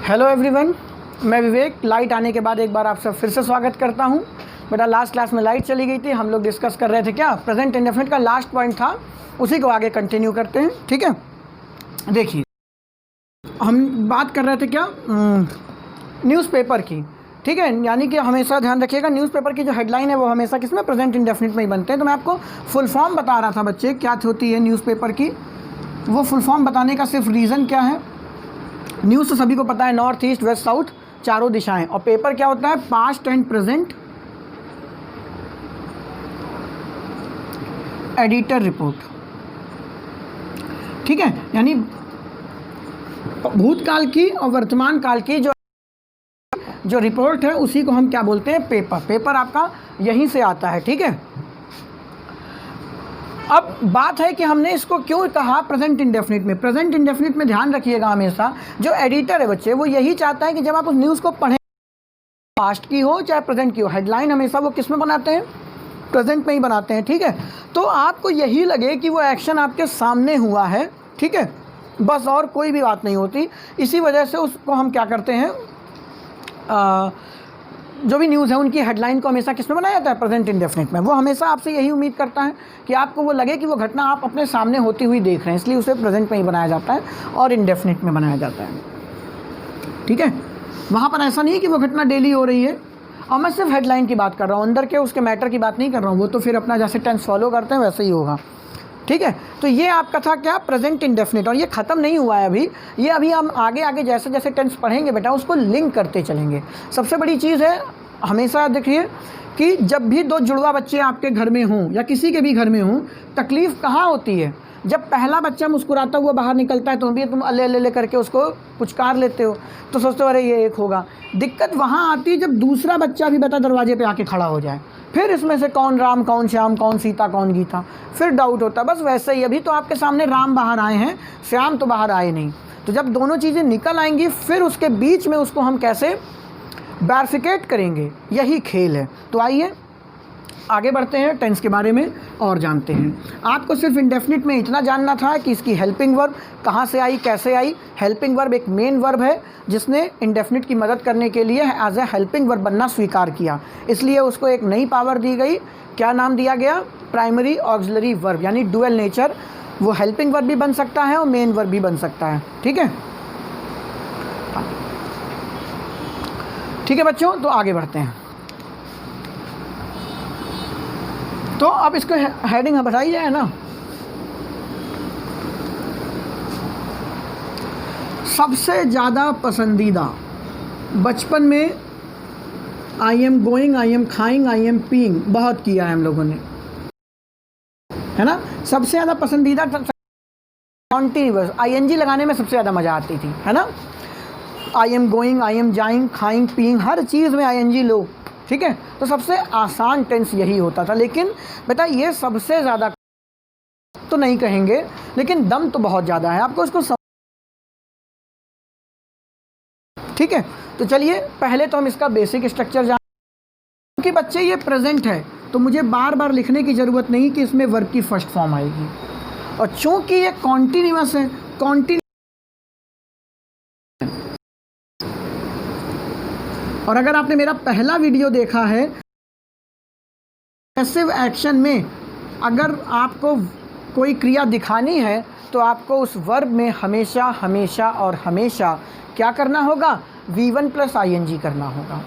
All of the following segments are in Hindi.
हेलो एवरीवन, मैं विवेक। लाइट आने के बाद एक बार आप सब फिर से स्वागत करता हूं। बेटा लास्ट क्लास में लाइट चली गई थी, हम लोग डिस्कस कर रहे थे क्या, प्रेजेंट इंडेफिनिट का लास्ट पॉइंट था, उसी को आगे कंटिन्यू करते हैं। ठीक है, देखिए हम बात कर रहे थे क्या, न्यूज़पेपर की। ठीक है, यानी कि हमेशा ध्यान रखिएगा न्यूज़पेपर की जो हेडलाइन है वो हमेशा किस में, प्रेजेंट इंडेफिनिट में ही बनते हैं। तो मैं आपको फुल फॉर्म बता रहा था बच्चे, क्या होती है न्यूज़पेपर की। वो फुल फॉर्म बताने का सिर्फ रीज़न क्या है, न्यूज़ तो सभी को पता है, नॉर्थ ईस्ट वेस्ट साउथ चारों दिशाएं, और पेपर क्या होता है, past and present editor report. ठीक है, यानी भूतकाल की और वर्तमान काल की जो रिपोर्ट है उसी को हम क्या बोलते हैं, पेपर। पेपर आपका यहीं से आता है। ठीक है, अब बात है कि हमने इसको क्यों कहा प्रेजेंट इंडेफिनिट में। प्रेजेंट इंडेफिनिट में ध्यान रखिएगा, हमेशा जो एडिटर है बच्चे वो यही चाहता है कि जब आप उस न्यूज़ को पढ़ें, पास्ट की हो चाहे प्रेजेंट की हो, हेडलाइन हमेशा वो किस में बनाते हैं, प्रेजेंट में ही बनाते हैं। ठीक है, तो आपको यही लगे कि वो एक्शन आपके सामने हुआ है, ठीक है, बस, और कोई भी बात नहीं होती। इसी वजह से उसको हम क्या करते हैं, जो भी न्यूज़ है उनकी हेडलाइन को हमेशा किस में बनाया जाता है, प्रेजेंट इंडेफिनिट में। वो हमेशा आपसे यही उम्मीद करता है कि आपको वो लगे कि वो घटना आप अपने सामने होती हुई देख रहे हैं, इसलिए उसे प्रेजेंट में ही बनाया जाता है और इंडेफिनिट में बनाया जाता है। ठीक है, वहाँ पर ऐसा नहीं है कि वो घटना डेली हो रही है, और मैं सिर्फ हेडलाइन की बात कर रहा हूँ, अंदर के उसके मैटर की बात नहीं कर रहा हूँ। वो तो फिर अपना जैसे टेंस फॉलो करते हैं वैसे ही होगा। ठीक है, तो ये आपका था क्या, प्रेजेंट इंडेफिनिट, और ये ख़त्म नहीं हुआ है अभी। ये अभी हम आगे आगे जैसे जैसे टेंस पढ़ेंगे बेटा उसको लिंक करते चलेंगे। सबसे बड़ी चीज़ है, हमेशा देखिए कि जब भी दो जुड़वा बच्चे आपके घर में हों या किसी के भी घर में हों, तकलीफ़ कहाँ होती है, जब पहला बच्चा मुस्कुराता हुआ बाहर निकलता है तो भी तुम अल्ले अल्ले करके उसको पुचकार लेते हो, तो सोचते हो अरे ये एक होगा। दिक्कत वहाँ आती है जब दूसरा बच्चा भी बेटा दरवाजे पे आके खड़ा हो जाए, फिर इसमें से कौन राम कौन श्याम, कौन सीता कौन गीता, फिर डाउट होता है। बस वैसे ही अभी तो आपके सामने राम बाहर आए हैं, श्याम तो बाहर आए नहीं। तो जब दोनों चीज़ें निकल आएंगी फिर उसके बीच में उसको हम कैसे बैरिफिकेट करेंगे, यही खेल है। तो आइए आगे बढ़ते हैं, टेंस के बारे में और जानते हैं। आपको सिर्फ इंडेफिनिट में इतना जानना था कि इसकी हेल्पिंग वर्ब कहाँ से आई, कैसे आई। हेल्पिंग वर्ब एक मेन वर्ब है जिसने इंडेफिनिट की मदद करने के लिए एज ए हेल्पिंग वर्ब बनना स्वीकार किया, इसलिए उसको एक नई पावर दी गई। क्या नाम दिया गया, प्राइमरी ऑक्सिलरी वर्ब, यानी डुअल नेचर। वो हेल्पिंग वर्ब भी बन सकता है और मेन वर्ब भी बन सकता है। ठीक है, ठीक है बच्चों, तो आगे बढ़ते हैं। तो अब इसको हेडिंग बताई जाए ना, सबसे ज़्यादा पसंदीदा। बचपन में I am going, I am खाइंग, आई एम पीइंग बहुत किया है हम लोगों ने, है ना। सबसे ज़्यादा पसंदीदा कॉन्टिन्यूअस आईएनजी लगाने में सबसे ज़्यादा मज़ा आती थी, है ना। I am going, I am जाइंग, खाइंग, पीइंग, हर चीज़ में आईएनजी लो। ठीक है, तो सबसे आसान टेंस यही होता था। लेकिन बेटा ये सबसे ज़्यादा तो नहीं कहेंगे, लेकिन दम तो बहुत ज़्यादा है, आपको उसको ठीक है। तो चलिए पहले तो हम इसका बेसिक स्ट्रक्चर जान, क्योंकि बच्चे ये प्रेजेंट है तो मुझे बार बार लिखने की ज़रूरत नहीं कि इसमें वर्ब की फर्स्ट फॉर्म आएगी, और चूँकि ये कॉन्टीन्यूअस है, और अगर आपने मेरा पहला वीडियो देखा है, पैसिव एक्शन में अगर आपको कोई क्रिया दिखानी है तो आपको उस वर्ब में हमेशा हमेशा और हमेशा क्या करना होगा, V1 + ing करना होगा।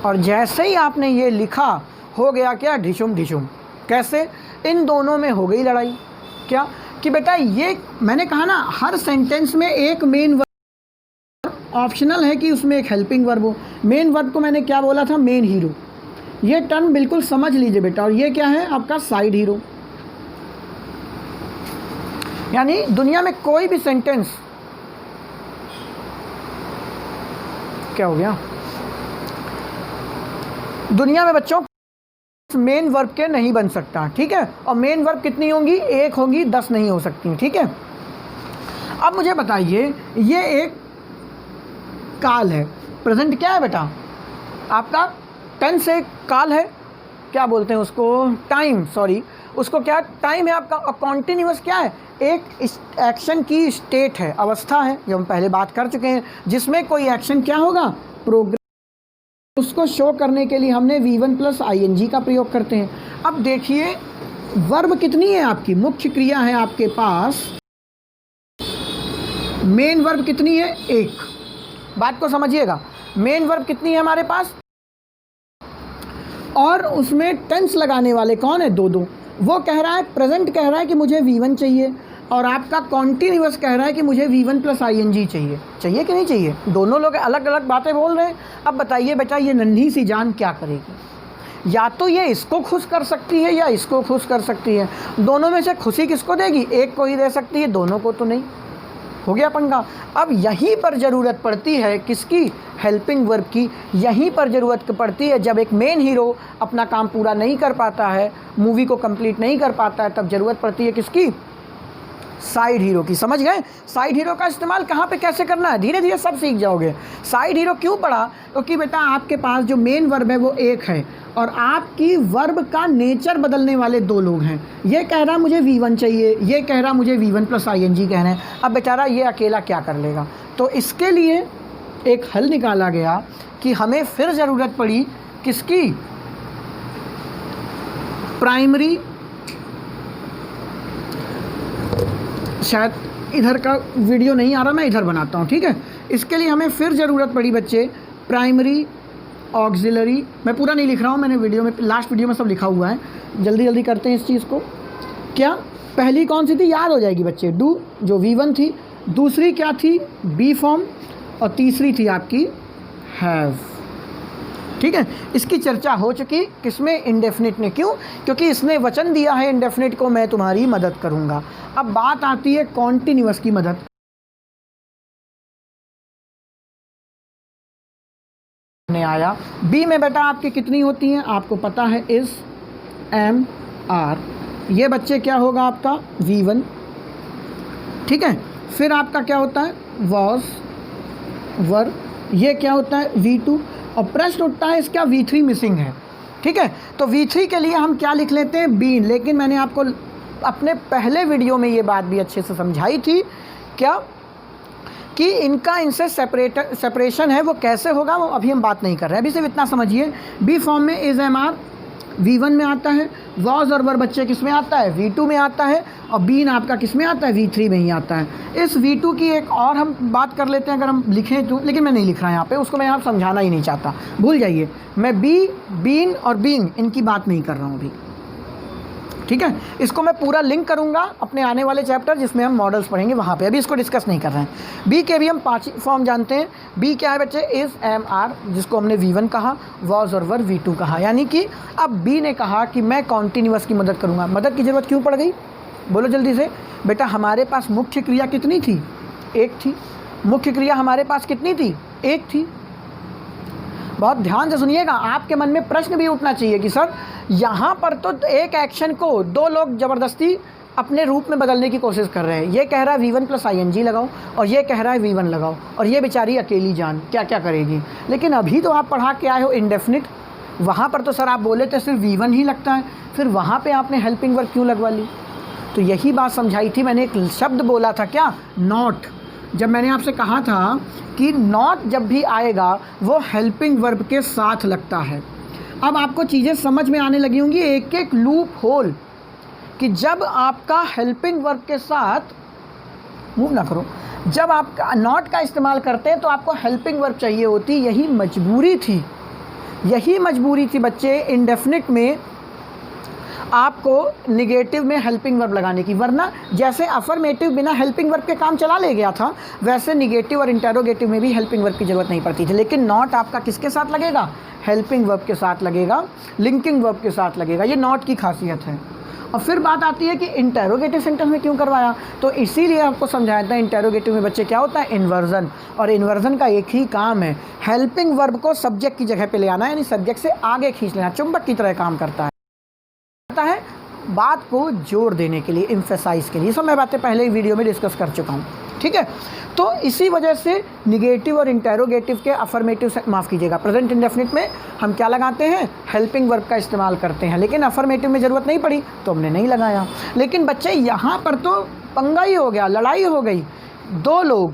और जैसे ही आपने ये लिखा, हो गया क्या, ढिशुम ढिशुम। कैसे, इन दोनों में हो गई लड़ाई। क्या कि बेटा ये मैंने कहा ना, हर सेंटेंस में एक मेन वर्ब, ऑप्शनल है कि उसमें एक हेल्पिंग वर्ब हो। मेन वर्ब को मैंने क्या बोला था, मेन हीरो। ये टर्म बिल्कुल समझ लीजिए बेटा, और ये क्या है आपका, साइड हीरो। यानी दुनिया में कोई भी सेंटेंस, क्या हो गया, दुनिया में बच्चों मेन वर्ब के नहीं बन सकता। ठीक है, और मेन वर्ब कितनी होंगी, एक होगी, 10 नहीं हो सकती। ठीक है, अब मुझे बताइए, ये एक काल है, प्रेजेंट क्या है बेटा आपका, टेंस एक काल है, क्या बोलते हैं उसको, टाइम, सॉरी, उसको क्या टाइम है आपका। और कॉन्टिन्यूअस क्या है, एक एक्शन की स्टेट है, अवस्था है, जो हम पहले बात कर चुके हैं, जिसमें कोई एक्शन क्या होगा, प्रोग्रेस, उसको शो करने के लिए हमने V1 प्लस ing का प्रयोग करते हैं। अब देखिए वर्ब कितनी है आपकी, मुख्य क्रिया है आपके पास, मेन वर्ब कितनी है, एक। बात को समझिएगा, मेन वर्ब कितनी है हमारे पास, और उसमें टेंस लगाने वाले कौन है, दो दो। वो कह रहा है, प्रेजेंट कह रहा है कि मुझे V1 चाहिए, और आपका कॉन्टिन्यूअस कह रहा है कि मुझे V1 प्लस ing चाहिए। चाहिए कि नहीं चाहिए, दोनों लोग अलग अलग बातें बोल रहे हैं। अब बताइए बेटा, ये नन्ही सी जान क्या करेगी, या तो ये इसको खुश कर सकती है या इसको खुश कर सकती है। दोनों में से खुशी किसको देगी, एक को ही दे सकती है, दोनों को तो नहीं। हो गया पंगा। अब यहीं पर ज़रूरत पड़ती है किसकी, हेल्पिंग वर्ब की। यहीं पर ज़रूरत पड़ती है जब एक मेन हीरो अपना काम पूरा नहीं कर पाता है, मूवी को कंप्लीट नहीं कर पाता है, तब ज़रूरत पड़ती है किसकी, साइड हीरो की। समझ गए, साइड हीरो का इस्तेमाल कहाँ पे कैसे करना है, धीरे धीरे सब सीख जाओगे। साइड हीरो क्यों पढ़ा, क्योंकि बेटा आपके पास जो मेन वर्ब है वो एक है, और आपकी वर्ब का नेचर बदलने वाले दो लोग हैं। ये कह रहा मुझे V1 चाहिए, ये कह रहा मुझे V1 प्लस ing कह रहे हैं। अब बेचारा ये अकेला क्या कर लेगा, तो इसके लिए एक हल निकाला गया कि हमें फिर ज़रूरत पड़ी किसकी, प्राइमरी, शायद इधर का वीडियो नहीं आ रहा, मैं इधर बनाता हूँ, ठीक है। इसके लिए हमें फिर ज़रूरत पड़ी बच्चे प्राइमरी ऑक्सिलरी। मैं पूरा नहीं लिख रहा हूँ, मैंने वीडियो में, लास्ट वीडियो में सब लिखा हुआ है, जल्दी जल्दी करते हैं इस चीज़ को। क्या पहली कौन सी थी, याद हो जाएगी बच्चे, डू जो V1 थी, दूसरी क्या थी, बी फॉर्म, और तीसरी थी आपकी हैव। ठीक है, इसकी चर्चा हो चुकी किसमें, इंडेफिनिट में। क्यों, क्योंकि इसने वचन दिया है इंडेफिनिट को मैं तुम्हारी मदद करूँगा। अब बात आती है कॉन्टिन्यूअस की मदद। आया बी में बेटा आपकी कितनी होती हैं, आपको पता है, इज, एम, आर। ये बच्चे क्या होगा आपका V1, ठीक है। फिर आपका क्या होता है, वॉज, वर। ये क्या होता है V2, और प्रश्न उठता है इसका V3 मिसिंग है, ठीक है। तो V3 के लिए हम क्या लिख लेते हैं, बीन। लेकिन मैंने आपको अपने पहले वीडियो में ये बात भी अच्छे से समझाई थी, क्या कि इनका इनसे सेपरेशन है, वो कैसे होगा वो अभी हम बात नहीं कर रहे हैं। अभी सिर्फ इतना समझिए, बी फॉर्म में इज, एम, आर V1 में आता है, वॉज और वर बच्चे किस में आता है, V2 में आता है, और बीन आपका किस में आता है, V3 में ही आता है। इस V2 की एक और हम बात कर लेते हैं अगर हम लिखें तो, लेकिन मैं नहीं लिख रहा यहाँ पे, उसको मैं यहाँ समझाना ही नहीं चाहता, भूल जाइए। मैं बी, बीन और बीइंग इनकी बात नहीं कर रहा हूँ अभी, ठीक है। इसको मैं पूरा लिंक करूंगा अपने आने वाले चैप्टर जिसमें हम मॉडल्स पढ़ेंगे वहाँ पे, अभी इसको डिस्कस नहीं कर रहे हैं। बी के भी हम 5 फॉर्म जानते हैं। बी क्या है बच्चे, इज़, एम, आर, जिसको हमने V1 कहा, वॉज और वर V2 कहा। यानी कि अब बी ने कहा कि मैं कॉन्टिन्यूअस की मदद करूँगा। मदद की ज़रूरत क्यों पड़ गई, बोलो जल्दी से। बेटा हमारे पास मुख्य क्रिया कितनी थी, एक थी। मुख्य क्रिया हमारे पास कितनी थी, एक थी। बहुत ध्यान से सुनिएगा, आपके मन में प्रश्न भी उठना चाहिए कि सर यहाँ पर तो एक एक्शन को दो लोग ज़बरदस्ती अपने रूप में बदलने की कोशिश कर रहे हैं। ये कह रहा है V1 प्लस ing लगाओ, और ये कह रहा है V1 लगाओ, और ये बेचारी अकेली जान क्या क्या करेगी। लेकिन अभी तो आप पढ़ा के आए हो इंडेफिनिट, वहाँ पर तो सर आप बोले थे सिर्फ V1 ही लगता है, फिर वहाँ पर आपने हेल्पिंग वर्ब क्यों लगवा ली। तो यही बात समझाई थी मैंने, एक शब्द बोला था क्या, नॉट। जब मैंने आपसे कहा था कि नॉट जब भी आएगा वो हेल्पिंग वर्ब के साथ लगता है। अब आपको चीज़ें समझ में आने लगी होंगी, एक एक लूप होल, कि जब आपका हेल्पिंग वर्ब के साथ, मूव ना करो, जब आप नॉट का इस्तेमाल करते हैं तो आपको हेल्पिंग वर्ब चाहिए होती। यही मजबूरी थी, यही मजबूरी थी बच्चे इंडेफिनिट में आपको निगेटिव में हेल्पिंग वर्ब लगाने की। वरना जैसे अफर्मेटिव बिना हेल्पिंग वर्ब के काम चला ले गया था, वैसे निगेटिव और इंटेरोगेटिव में भी हेल्पिंग वर्ब की ज़रूरत नहीं पड़ती थी। लेकिन नॉट आपका किसके साथ लगेगा, हेल्पिंग वर्ब के साथ लगेगा, लिंकिंग वर्ब के साथ लगेगा। ये नॉट की खासियत है। और फिर बात आती है कि इंटेरोगेटिव सेंटेंस में क्यों करवाया, तो इसीलिए आपको समझाया था इंटेरोगेटिव में बच्चे क्या होता है, इन्वर्जन। और इन्वर्जन का एक ही काम है, हेल्पिंग वर्ब को सब्जेक्ट की जगह पे ले आना, यानी सब्जेक्ट से आगे खींच लेना, चुंबक की तरह काम करता है बात को जोड़ देने के लिए, एम्फेसाइज के लिए। सब मैं बातें पहले ही वीडियो में डिस्कस कर चुका हूँ, ठीक है। तो इसी वजह से निगेटिव और इंटेरोगेटिव के अफर्मेटिव से, माफ़ कीजिएगा, प्रेजेंट इंडेफिनिट में हम क्या लगाते हैं, हेल्पिंग वर्ब का इस्तेमाल करते हैं। लेकिन अफर्मेटिव में ज़रूरत नहीं पड़ी तो हमने नहीं लगाया। लेकिन बच्चे यहाँ पर तो पंगा ही हो गया, लड़ाई हो गई, 2 लोग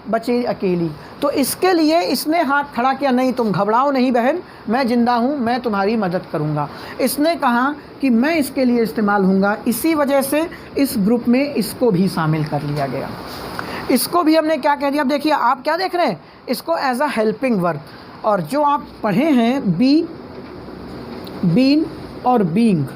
बचे अकेली। तो इसके लिए इसने हाथ खड़ा किया, नहीं तुम घबराओ नहीं बहन, मैं ज़िंदा हूँ, मैं तुम्हारी मदद करूँगा। इसने कहा कि मैं इसके लिए इस्तेमाल हूँगा। इसी वजह से इस ग्रुप में इसको भी शामिल कर लिया गया। इसको भी हमने क्या कह दिया, अब देखिए आप क्या देख रहे हैं, इसको एज अ हेल्पिंग वर्ब। और जो आप पढ़े हैं बी, बीन और बीइंग,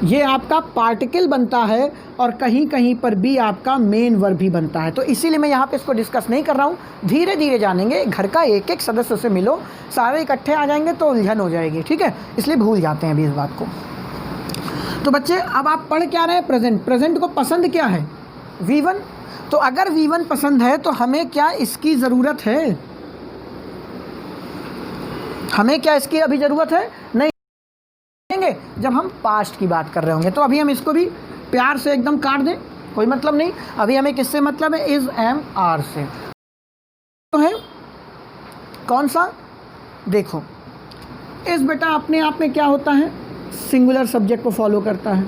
ये आपका पार्टिकल बनता है और कहीं कहीं पर भी आपका मेन वर्ब भी बनता है। तो इसीलिए मैं यहाँ पे इसको डिस्कस नहीं कर रहा हूँ, धीरे धीरे जानेंगे। घर का एक एक सदस्य से मिलो, सारे इकट्ठे आ जाएंगे तो उलझन हो जाएगी, ठीक है, इसलिए भूल जाते हैं अभी इस बात को। तो बच्चे अब आप पढ़ क्या रहे हैं, प्रेजेंट। प्रेजेंट को पसंद क्या है, V1। तो अगर V1 पसंद है तो हमें क्या इसकी ज़रूरत है, हमें क्या इसकी अभी ज़रूरत है, नहीं जब हम पास्ट की बात कर रहे होंगे। तो अभी हम इसको भी प्यार से एकदम काट दें, कोई मतलब नहीं। अभी हमें किससे मतलब है, इज एम आर से। तो है कौन सा, देखो इस बेटा अपने आप में क्या होता है, सिंगुलर सब्जेक्ट को फॉलो करता है,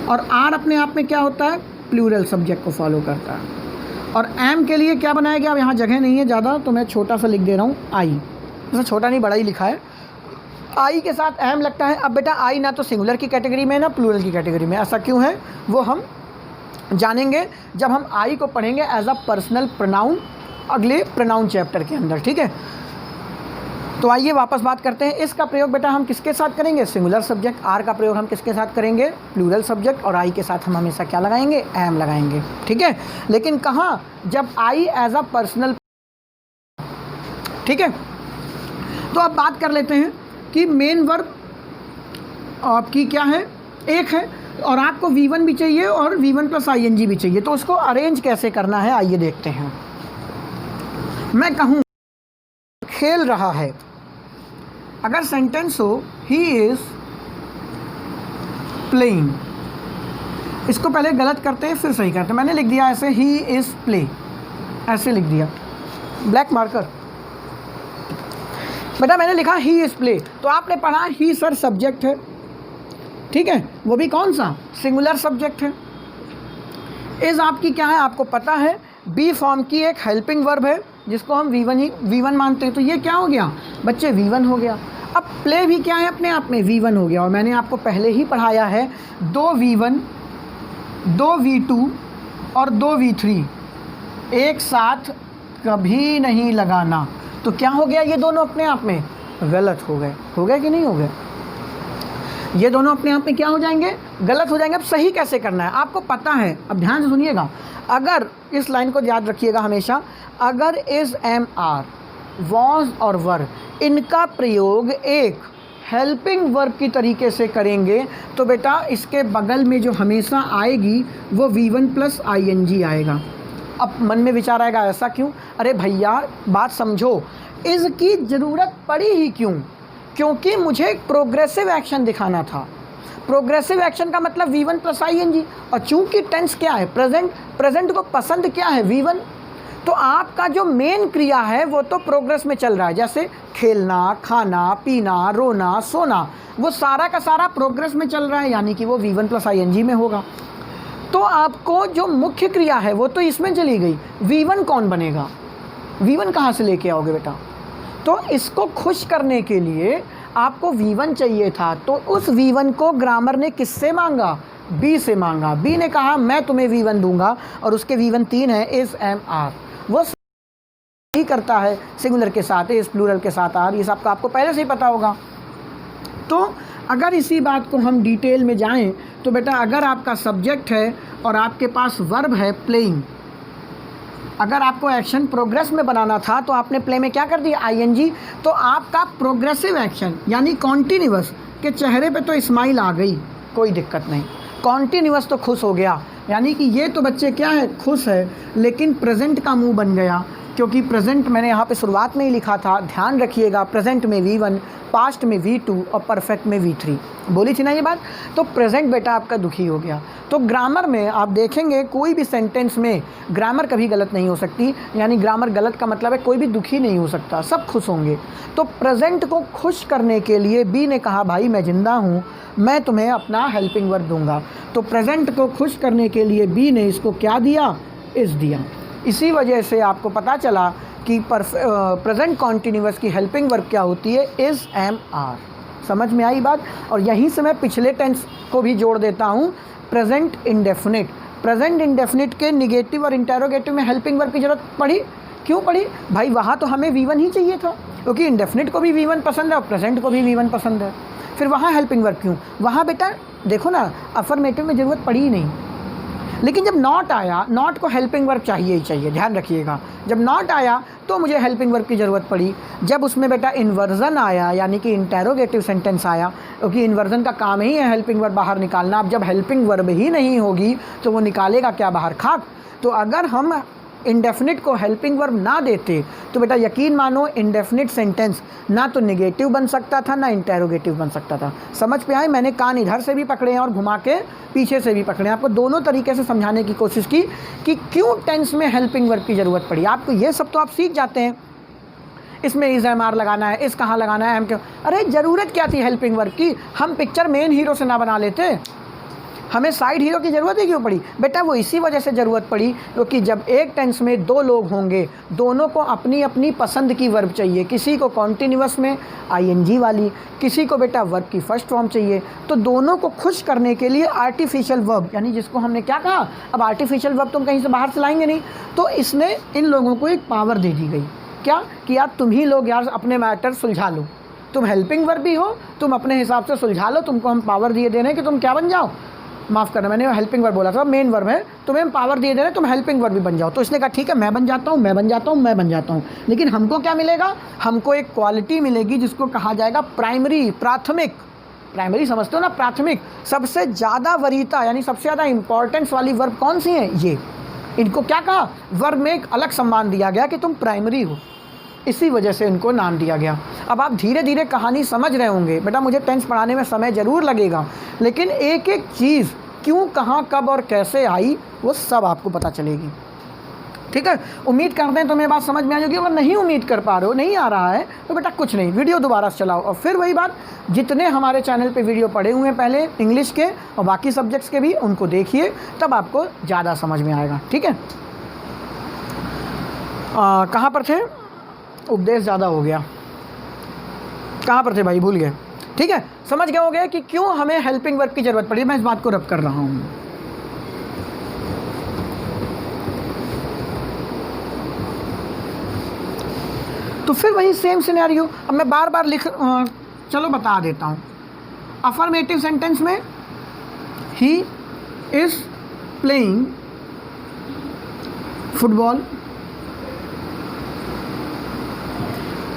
और आर अपने आप में क्या होता है, प्लूरल सब्जेक्ट को फॉलो करता है। और एम के लिए क्या बनाया गया, अब यहाँ जगह नहीं है ज़्यादा तो मैं छोटा सा लिख दे रहा हूँ आई, जैसे छोटा नहीं बड़ा ही लिखा है। आई के साथ एम लगता है। अब बेटा आई ना तो सिंगुलर की कैटेगरी में ना प्लूरल की कैटेगरी में, ऐसा क्यों है वो हम जानेंगे जब हम आई को पढ़ेंगे एज अ पर्सनल प्रोनाउन अगले प्रोनाउन चैप्टर के अंदर, ठीक है। तो आइए वापस बात करते हैं। इसका प्रयोग बेटा हम किसके साथ करेंगे, सिंगुलर सब्जेक्ट। आर का प्रयोग हम किसके साथ करेंगे, प्लूरल सब्जेक्ट। और आई के साथ हम हमेशा क्या लगाएंगे, एम लगाएंगे, ठीक है। लेकिन कहाँ, जब आई एज अ पर्सनल, ठीक है। तो अब बात कर लेते हैं कि मेन वर्ब आपकी क्या है, एक है, और आपको V1 भी चाहिए और V1 प्लस ING भी चाहिए। तो उसको अरेंज कैसे करना है, आइए देखते हैं। मैं कहूँ खेल रहा है, अगर सेंटेंस हो ही इज़ प्लेइंग, इसको पहले गलत करते हैं फिर सही करते हैं। मैंने लिख दिया ऐसे, ही इज़ प्ले, ऐसे लिख दिया ब्लैक मार्कर। बेटा मैंने लिखा ही इज़ प्ले, तो आपने पढ़ा ही सर सब्जेक्ट है, ठीक है, वो भी कौन सा, सिंगुलर सब्जेक्ट है। इज़ आपकी क्या है, आपको पता है बी फॉर्म की एक हेल्पिंग वर्ब है जिसको हम V1 मानते हैं। तो ये क्या हो गया बच्चे, V1 हो गया। अब प्ले भी क्या है, अपने आप में V1 हो गया। और मैंने आपको पहले ही पढ़ाया है 2 V1 2 V2 और 2 V3 एक साथ कभी नहीं लगाना। तो क्या हो गया, ये दोनों अपने आप में गलत हो गए कि नहीं हो गए, ये दोनों अपने आप में क्या हो जाएंगे, गलत हो जाएंगे। अब सही कैसे करना है आपको पता है, अब ध्यान से सुनिएगा। अगर इस लाइन को याद रखिएगा हमेशा, अगर इज़ एम आर वॉज और वर इनका प्रयोग एक हेल्पिंग वर्ब की तरीके से करेंगे तो बेटा इसके बगल में जो हमेशा आएगी वो V1 प्लस ING आएगा। अब मन में विचार आएगा ऐसा क्यों, अरे भैया बात समझो, इज़ की ज़रूरत पड़ी ही क्यों, क्योंकि मुझे एक प्रोग्रेसिव एक्शन दिखाना था। प्रोग्रेसिव एक्शन का मतलब V1 प्लस ING, और चूंकि टेंस क्या है, प्रेजेंट को पसंद क्या है, V1। तो आपका जो मेन क्रिया है वो तो प्रोग्रेस में चल रहा है, जैसे खेलना, खाना, पीना, रोना, सोना, वो सारा का सारा प्रोग्रेस में चल रहा है, यानी कि वो V1 प्लस ING में होगा। तो आपको जो मुख्य क्रिया है वो तो इसमें चली गई, V1 कौन बनेगा, V1 कहाँ से लेके आओगे बेटा। तो इसको खुश करने के लिए आपको V1 चाहिए था, तो उस V1 को ग्रामर ने किससे मांगा, B से मांगा। B ने कहा मैं तुम्हें V1 दूंगा, और उसके V1 3 है, इज़ एम आर, वो ही करता है सिंगुलर के साथ इज़, प्लूरल के साथ आर, ये सब का आपको पहले से ही पता होगा। तो अगर इसी बात को हम डिटेल में जाएं तो बेटा अगर आपका सब्जेक्ट है और आपके पास वर्ब है प्लेइंग, अगर आपको एक्शन प्रोग्रेस में बनाना था तो आपने प्ले में क्या कर दिया, ING। तो आपका प्रोग्रेसिव एक्शन यानी कॉन्टीन्यूअस के चेहरे पे तो स्माइल आ गई, कोई दिक्कत नहीं, कॉन्टीन्यूअस तो खुश हो गया, यानी कि ये तो बच्चे क्या है, खुश है। लेकिन प्रेजेंट का मुंह बन गया, क्योंकि प्रेजेंट मैंने यहाँ पे शुरुआत में ही लिखा था, ध्यान रखिएगा, प्रेजेंट में V1, पास्ट में V2 और परफेक्ट में V3 बोली थी ना ये बात। तो प्रेजेंट बेटा आपका दुखी हो गया। तो ग्रामर में आप देखेंगे कोई भी सेंटेंस में ग्रामर कभी गलत नहीं हो सकती, यानी ग्रामर गलत का मतलब है कोई भी दुखी नहीं हो सकता, सब खुश होंगे। तो प्रेजेंट को खुश करने के लिए बी ने कहा भाई मैं ज़िंदा हूँ, मैं तुम्हें अपना हेल्पिंग वर्ब दूंगा। तो प्रेजेंट को खुश करने के लिए बी ने इसको क्या दिया, इस दिया। इसी वजह से आपको पता चला कि प्रेजेंट कॉन्टिन्यूअस की हेल्पिंग वर्ब क्या होती है, इज़, एम, आर। समझ में आई बात। और यहीं से मैं पिछले टेंस को भी जोड़ देता हूँ, प्रेजेंट इंडेफिनिट। प्रेजेंट इंडेफिनिट के निगेटिव और इंटेरोगेटिव में हेल्पिंग वर्ब की ज़रूरत पड़ी। क्यों पड़ी भाई, वहाँ तो हमें V1 ही चाहिए था, क्योंकि इंडेफिनिट को भी V1 पसंद है और प्रेजेंट को भी V1 पसंद है। फिर वहाँ हेल्पिंग वर्ब क्यों, वहाँ बेटा देखो ना अफर्मेटिव में ज़रूरत पड़ी ही नहीं। लेकिन जब नॉट आया, नॉट को हेल्पिंग वर्ब चाहिए ही चाहिए, ध्यान रखिएगा। जब नॉट आया तो मुझे हेल्पिंग वर्ब की ज़रूरत पड़ी। जब उसमें बेटा इन्वर्जन आया, यानी कि इंटेरोगेटिव सेंटेंस आया, क्योंकि इन्वर्जन का काम ही है हेल्पिंग वर्ब बाहर निकालना। अब जब हेल्पिंग वर्ब ही नहीं होगी तो वो निकालेगा क्या बाहर, खाक। तो अगर हम इंडेफिनिट को हेल्पिंग वर्ब ना देते तो बेटा यकीन मानो इंडेफिनिट सेंटेंस ना तो नेगेटिव बन सकता था ना इंटेरोगेटिव बन सकता था। समझ पे आए, मैंने कान इधर से भी पकड़े हैं और घुमा के पीछे से भी पकड़े हैं, आपको दोनों तरीके से समझाने की कोशिश की कि क्यों टेंस में हेल्पिंग वर्ब की ज़रूरत पड़ी। आपको ये सब तो आप सीख जाते हैं, इसमें इज़, एम, आर लगाना है, इस कहाँ लगाना है, एम क्यों। अरे ज़रूरत क्या थी हेल्पिंग वर्ब की, हम पिक्चर मेन हीरो से ना बना लेते, हमें साइड हीरो की ज़रूरत ही क्यों पड़ी। बेटा वो इसी वजह से ज़रूरत पड़ी क्योंकि जब एक टेंस में दो लोग होंगे, दोनों को अपनी अपनी पसंद की वर्ब चाहिए। किसी को कॉन्टिन्यूअस में आईएनजी वाली, किसी को बेटा वर्ब की फर्स्ट फॉर्म चाहिए। तो दोनों को खुश करने के लिए आर्टिफिशियल वर्ब, यानी जिसको हमने क्या कहा, अब आर्टिफिशियल वर्ब तुम कहीं से बाहर से लाएंगे नहीं, तो इसने इन लोगों को एक पावर दे दी गई। क्या कि यार तुम ही लोग यार अपने मैटर सुलझा लो, तुम हेल्पिंग वर्ब भी हो, तुम अपने हिसाब से सुलझा लो, तुमको हम पावर दिए दे रहे हैं कि तुम क्या बन जाओ, माफ़ करना मैंने हेल्पिंग वर्ब बोला था, मेन वर्ब है, तुम्हें हम पावर दिए दे रहे हैं, तुम हेल्पिंग वर्ब भी बन जाओ। तो इसने कहा ठीक है मैं बन जाता हूँ, मैं बन जाता हूँ, मैं बन जाता हूँ। लेकिन हमको क्या मिलेगा, हमको एक क्वालिटी मिलेगी जिसको कहा जाएगा प्राइमरी, प्राथमिक। प्राइमरी समझते हो ना, प्राथमिक, सबसे ज़्यादा वरीयता यानी सबसे ज़्यादा इंपॉर्टेंस वाली वर्ब कौन सी है, ये। इनको क्या कहा, वर्ब में एक अलग सम्मान दिया गया कि तुम प्राइमरी हो, इसी वजह से इनको नाम दिया गया। अब आप धीरे धीरे कहानी समझ रहे होंगे। बेटा मुझे टेंस पढ़ाने में समय ज़रूर लगेगा, लेकिन एक एक चीज़ क्यों, कहाँ, कब और कैसे आई वो सब आपको पता चलेगी। ठीक है, उम्मीद करते हैं तुम्हें बात समझ में आ जाएगी। अगर नहीं उम्मीद कर पा रहे हो, नहीं आ रहा है, तो बेटा कुछ नहीं, वीडियो दोबारा से चलाओ। और फिर वही बात, जितने हमारे चैनल पे वीडियो पड़े हुए हैं पहले इंग्लिश के और बाकी सब्जेक्ट्स के भी, उनको देखिए, तब आपको ज़्यादा समझ में आएगा। ठीक है, कहाँ पर थे, उपदेश ज़्यादा हो गया, कहाँ पर थे भाई, भूल गए। ठीक है, समझ गए होंगे कि क्यों हमें हेल्पिंग वर्ब की ज़रूरत पड़ी। मैं इस बात को रब कर रहा हूँ। तो फिर वही सेम सिनेरियो, अब मैं बार बार चलो बता देता हूँ। अफर्मेटिव सेंटेंस में ही इज़ प्लेइंग फुटबॉल।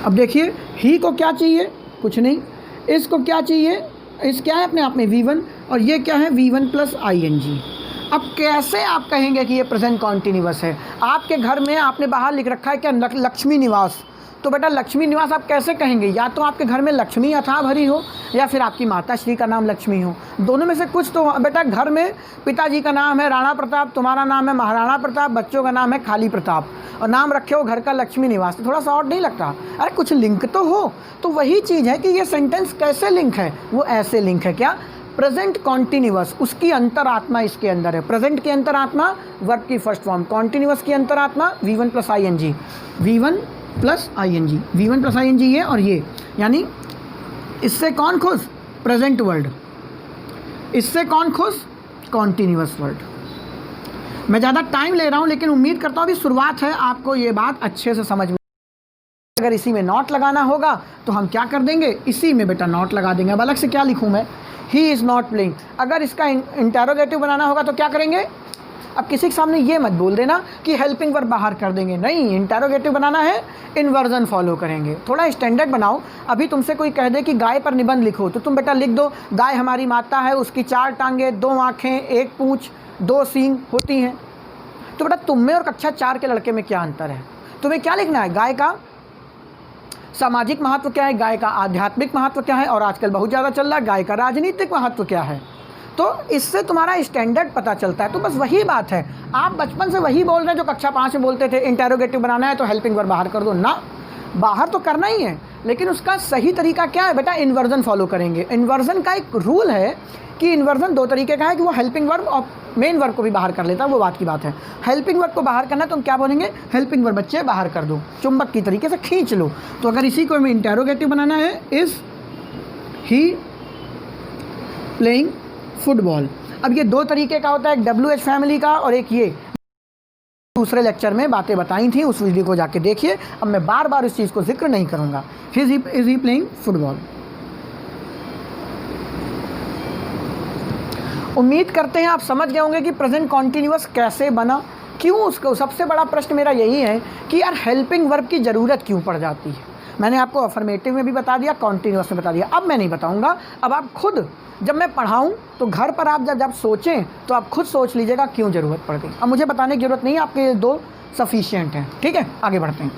अब देखिए ही को क्या चाहिए, कुछ नहीं, इसको क्या चाहिए, इस क्या है अपने आप में V1, और ये क्या है V1 प्लस ING। अब कैसे आप कहेंगे कि ये प्रेजेंट कॉन्टिन्यूअस है। आपके घर में आपने बाहर लिख रखा है क्या, लक्ष्मी निवास, तो बेटा लक्ष्मी निवास आप कैसे कहेंगे, या तो आपके घर में लक्ष्मी अथाह भरी हो या फिर आपकी माता श्री का नाम लक्ष्मी हो, दोनों में से कुछ तो। बेटा घर में पिताजी का नाम है राणा प्रताप, तुम्हारा नाम है महाराणा प्रताप, बच्चों का नाम है खाली प्रताप, और नाम रखे हो घर का लक्ष्मी निवास, तो थोड़ा सा ऑड नहीं लगता। अरे कुछ लिंक तो हो। तो वही चीज़ है कि ये सेंटेंस कैसे लिंक है, वो ऐसे लिंक है। क्या, प्रेजेंट कॉन्टिन्यूअस, उसकी अंतरात्मा इसके अंदर है। प्रेजेंट की अंतरात्मा वर्ब की फर्स्ट फॉर्म, कॉन्टिन्यूअस की अंतरात्मा V1 plus ING, V1 plus ING, V1 plus ING ये और ये, यानी इससे कौन खुश, प्रेजेंट वर्ड, इससे कौन खुश, कॉन्टिन्यूअस वर्ड। मैं ज़्यादा टाइम ले रहा हूँ, लेकिन उम्मीद करता हूँ अभी शुरुआत है, आपको ये बात अच्छे से समझ में। अगर इसी में नॉट लगाना होगा तो हम क्या कर देंगे, इसी में बेटा नॉट लगा देंगे। अब अलग से क्या लिखूँ मैं, ही इज़ नॉट प्लेइंग। अगर इसका इंटेरोगेटिव बनाना होगा तो क्या करेंगे, अब किसी के सामने ये मत बोल देना कि हेल्पिंग वर्ब बाहर कर देंगे, नहीं, इंटेरोगेटिव बनाना है, इन्वर्जन फॉलो करेंगे। थोड़ा स्टैंडर्ड बनाओ। अभी तुमसे कोई कह दे कि गाय पर निबंध लिखो, तो तुम बेटा लिख दो, गाय हमारी माता है, उसकी 4 टांगें, 2 आँखें, 1 पूँछ, 2 सींग होती हैं। तो बेटा तुम में और कक्षा 4 के लड़के में क्या अंतर है, तुम्हें क्या लिखना है, गाय का सामाजिक महत्व क्या है, गाय का आध्यात्मिक महत्व क्या है, और आजकल बहुत ज़्यादा चल रहा है गाय का राजनीतिक महत्व क्या है। तो इससे तुम्हारा स्टैंडर्ड पता चलता है। तो बस वही बात है, आप बचपन से वही बोल रहे हैं जो कक्षा 5 में बोलते थे, इंटेरोगेटिव बनाना है तो हेल्पिंग वर्ब बाहर कर दो ना। बाहर तो करना ही है, लेकिन उसका सही तरीका क्या है बेटा, इन्वर्जन फॉलो करेंगे। इन्वर्जन का एक रूल है कि इन्वर्जन 2 तरीके का है कि वो हेल्पिंग वर्ब और मेन वर्ब को भी बाहर कर लेता है, वो बात की बात है। हेल्पिंग वर्ब को बाहर करना तो हम क्या बोलेंगे, हेल्पिंग वर्ब बच्चे बाहर कर दो, चुंबक की तरीके से खींच लो। तो अगर इसी को हमें इंटेरोगेटिव बनाना है, इज ही प्लेइंग फुटबॉल। अब ये 2 तरीके का होता है, एक WH फैमिली का और एक ये दूसरे लेक्चर में बातें बताई थी, उस वीडियो को जाके देखिए। अब मैं बार बार इस चीज़ को जिक्र नहीं करूंगा। Is he playing football. उम्मीद करते हैं आप समझ गए होंगे कि प्रेजेंट कॉन्टिन्यूअस कैसे बना, क्यों। उसको सबसे बड़ा प्रश्न मेरा यही है कि यार हेल्पिंग वर्ब की ज़रूरत क्यों पड़ जाती है। मैंने आपको अफर्मेटिव में भी बता दिया, कॉन्टिन्यूअस में बता दिया, अब मैं नहीं बताऊंगा। अब आप खुद जब मैं पढ़ाऊं तो घर पर आप जब सोचें तो आप खुद सोच लीजिएगा क्यों ज़रूरत पड़ गई। अब मुझे बताने की ज़रूरत नहीं है, आपके 2 सफिशिएंट हैं। ठीक है, आगे बढ़ते हैं।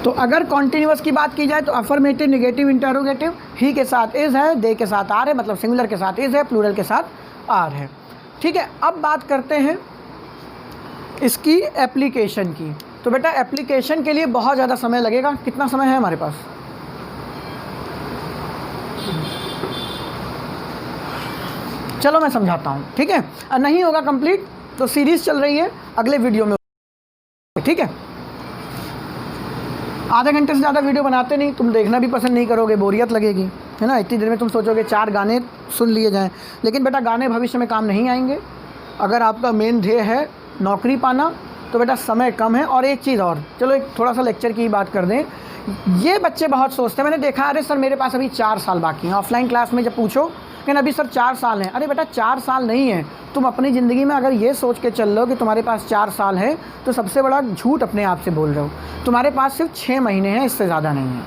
तो अगर कॉन्टिन्यूअस की बात की जाए तो अफर्मेटिव, नेगेटिव, इंटरोगेटिव, ही के साथ इज है, दे के साथ आर है, मतलब सिंगुलर के साथ इज है, प्लूरल के साथ आर है। ठीक है, अब बात करते हैं इसकी एप्लीकेशन की। तो बेटा एप्लीकेशन के लिए बहुत ज़्यादा समय लगेगा। कितना समय है हमारे पास? चलो मैं समझाता हूँ, ठीक है। नहीं होगा कंप्लीट तो सीरीज़ चल रही है, अगले वीडियो में, ठीक है। आधे घंटे से ज़्यादा वीडियो बनाते नहीं, तुम देखना भी पसंद नहीं करोगे, बोरियत लगेगी, है ना। इतनी देर में तुम सोचोगे 4 गाने सुन लिए जाएं, लेकिन बेटा गाने भविष्य में काम नहीं आएंगे। अगर आपका मेन ध्येय है नौकरी पाना तो बेटा समय कम है। और एक चीज़ और, चलो एक थोड़ा सा लेक्चर की बात कर दें। ये बच्चे बहुत सोचते हैं, मैंने देखा, अरे सर मेरे पास अभी 4 साल बाकी हैं। ऑफलाइन क्लास में जब पूछो लेकिन अभी सर 4 साल हैं, अरे बेटा 4 साल नहीं है। तुम अपनी ज़िंदगी में अगर ये सोच के चल लो कि तुम्हारे पास 4 साल है तो सबसे बड़ा झूठ अपने आप से बोल रहे हो। तुम्हारे पास सिर्फ 6 महीने हैं, इससे ज़्यादा नहीं है।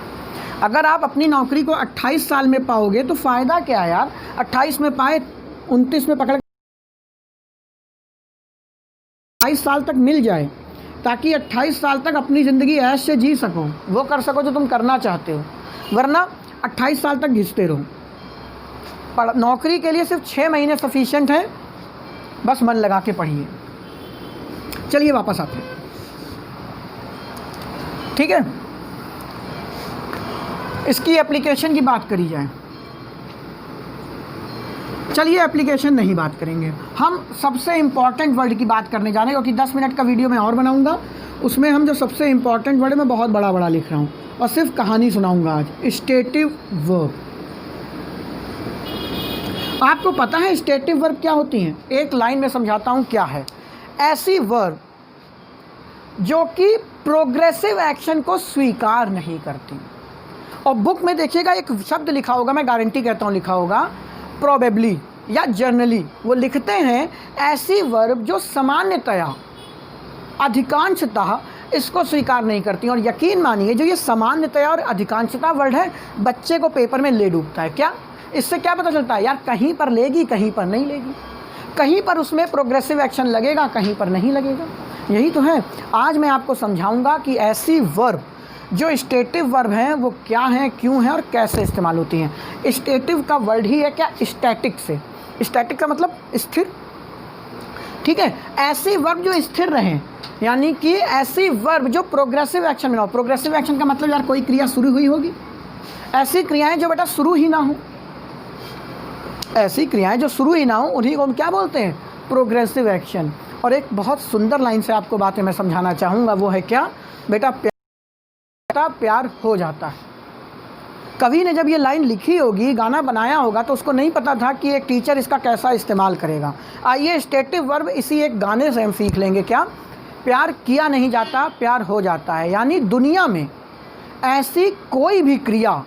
अगर आप अपनी नौकरी को 28 साल में पाओगे तो फ़ायदा क्या है यार। 28 में पाए, 29 में पकड़, 28 साल तक मिल जाए, ताकि 28 साल तक अपनी ज़िंदगी ऐश से जी सको, वो कर सको जो तुम करना चाहते हो। वरना 28 साल तक घिसते रहो। नौकरी के लिए सिर्फ 6 महीने सफिशिएंट है, बस मन लगा के पढ़िए। चलिए वापस आते हैं, ठीक है। इसकी एप्लीकेशन की बात करी जाए। चलिए एप्लीकेशन नहीं बात करेंगे, हम सबसे इम्पॉर्टेंट वर्ड की बात करने जा रहे हैं, क्योंकि 10 मिनट का वीडियो मैं और बनाऊंगा। उसमें हम जो सबसे इम्पॉर्टेंट वर्ड मैं बहुत बड़ा बड़ा लिख रहा हूँ और सिर्फ कहानी सुनाऊंगा आज। Stative verb. आपको पता है स्टेटिव वर्ब क्या होती हैं? एक लाइन में समझाता हूँ क्या है। ऐसी वर्ब जो कि प्रोग्रेसिव एक्शन को स्वीकार नहीं करती। और बुक में देखिएगा एक शब्द लिखा होगा, मैं गारंटी कहता हूँ लिखा होगा, प्रोबेबली या जर्नली। वो लिखते हैं ऐसी वर्ब जो सामान्यतया, अधिकांशतः इसको स्वीकार नहीं करती। और यकीन मानिए जो ये सामान्यतया और अधिकांशतः वर्ड है, बच्चे को पेपर में ले डूबता है। क्या इससे क्या पता चलता है यार? कहीं पर लेगी, कहीं पर नहीं लेगी, कहीं पर उसमें प्रोग्रेसिव एक्शन लगेगा, कहीं पर नहीं लगेगा। यही तो है। आज मैं आपको समझाऊंगा कि ऐसी वर्ब जो स्टेटिव वर्ब हैं वो क्या हैं, क्यों हैं और कैसे इस्तेमाल होती हैं। स्टेटिव का वर्ड ही है क्या? स्टैटिक से। स्टैटिक का मतलब स्थिर, ठीक है। ऐसी वर्ब जो स्थिर रहें, यानी कि ऐसी वर्ब जो प्रोग्रेसिव एक्शन में हो। प्रोग्रेसिव एक्शन का मतलब यार कोई क्रिया शुरू हुई होगी। ऐसी क्रियाएं जो बेटा शुरू ही ना हो, ऐसी क्रियाएं जो शुरू ही ना हो, उन्हीं को हम क्या बोलते हैं? Progressive action. और एक बहुत सुंदर लाइन से आपको बातें मैं समझाना चाहूँगा, वो है क्या बेटा? प्यार हो जाता है। कवि ने जब ये लाइन लिखी होगी, गाना बनाया होगा, तो उसको नहीं पता था कि एक टीचर इसका कैसा इस्तेमाल करेगा। आइए स्टेटिव वर्ब इसी एक गाने से हम सीख लेंगे। क्या? प्यार किया नहीं जाता, प्यार हो जाता है। यानी दुनिया में ऐसी कोई भी क्रिया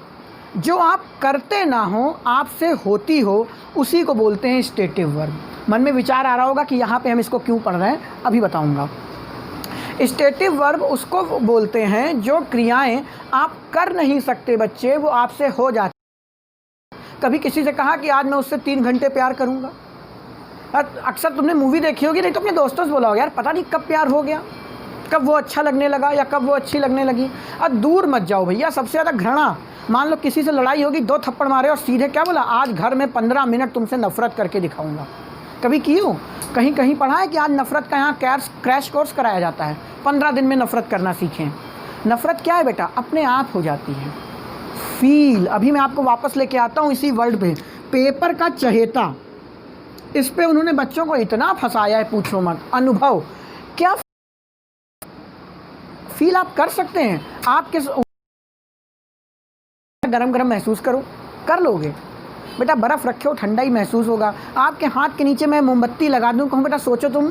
जो आप करते ना हो, आपसे होती हो, उसी को बोलते हैं स्टेटिव वर्ब। मन में विचार आ रहा होगा कि यहाँ पे हम इसको क्यों पढ़ रहे हैं, अभी बताऊँगा। स्टेटिव वर्ब उसको बोलते हैं जो क्रियाएं आप कर नहीं सकते बच्चे, वो आपसे हो जाती। कभी किसी से कहा कि आज मैं उससे 3 घंटे प्यार करूंगा। अक्सर तुमने मूवी देखी होगी, नहीं तो अपने दोस्तों से बोला होगा यार पता नहीं कब प्यार हो गया। कब वो अच्छा लगने लगा या कब वो अच्छी लगने लगी। अब दूर मत जाओ भैया। सबसे ज़्यादा घृणा, मान लो किसी से लड़ाई होगी, 2 थप्पड़ मारे और सीधे क्या बोला, आज घर में 15 मिनट तुमसे नफरत करके दिखाऊंगा। कभी की हो? कहीं कहीं पढ़ा है कि आज नफरत का यहाँ क्रैश कोर्स कराया जाता है, 15 दिन में नफरत करना सीखें। नफरत क्या है बेटा? अपने आप हो जाती है। फील, अभी मैं आपको वापस लेके आता हूँ इसी वर्ड पे, पेपर का चहेता, इस पे उन्होंने बच्चों को इतना फंसाया है, पूछो मत। अनुभव, क्या फील आप कर सकते हैं? आप किस गरम गरम महसूस करो, कर लोगे बेटा। बर्फ़ रखे हो, ठंडा ही महसूस होगा। आपके हाथ के नीचे मैं मोमबत्ती लगा दूं, कहूँ बेटा सोचो तुम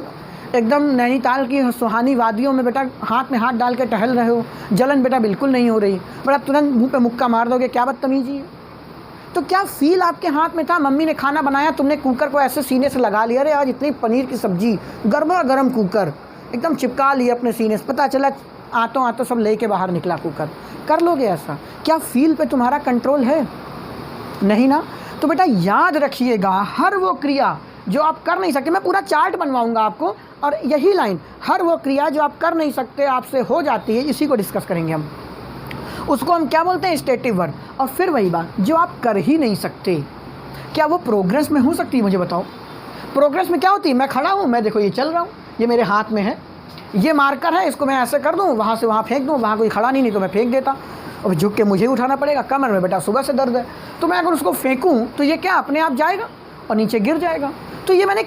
एकदम नैनीताल की सुहानी वादियों में बेटा हाथ में हाथ डाल के टहल रहे हो, जलन बेटा बिल्कुल नहीं हो रही, बेटा तुरंत मुंह पे मुक्का मार दोगे, क्या बदतमीजी है। तो क्या फील आपके हाथ में था? मम्मी ने खाना बनाया, तुमने कुकर को ऐसे सीने से लगा लिया, अरे आज इतनी पनीर की सब्जी, गर्मा गर्म कुकर एकदम चिपका लिया अपने सीने से, पता चला आतों आतों सब लेके बाहर निकला कुकर। कर लोगे ऐसा? क्या फील पे तुम्हारा कंट्रोल है? नहीं ना। तो बेटा याद रखिएगा, हर वो क्रिया जो आप कर नहीं सकते, मैं पूरा चार्ट बनवाऊंगा आपको, और यही लाइन, हर वो क्रिया जो आप कर नहीं सकते आपसे हो जाती है, इसी को डिस्कस करेंगे हम। उसको हम क्या बोलते हैं? Stative verb. और फिर वही बात, जो आप कर ही नहीं सकते, क्या वो प्रोग्रेस में हो सकती है? मुझे बताओ, प्रोग्रेस में क्या होती है? मैं खड़ा हूँ, मैं देखो ये चल रहा हूँ, ये मेरे हाथ में है, ये मार्कर है, इसको मैं ऐसे कर दूँ, वहाँ से वहाँ फेंक दूँ, वहाँ कोई खड़ा नहीं तो मैं फेंक देता, अब झुक के मुझे उठाना पड़ेगा, कमर में बेटा सुबह से दर्द है, तो मैं अगर उसको फेंकूं तो ये क्या अपने आप जाएगा और नीचे गिर जाएगा। तो ये मैंने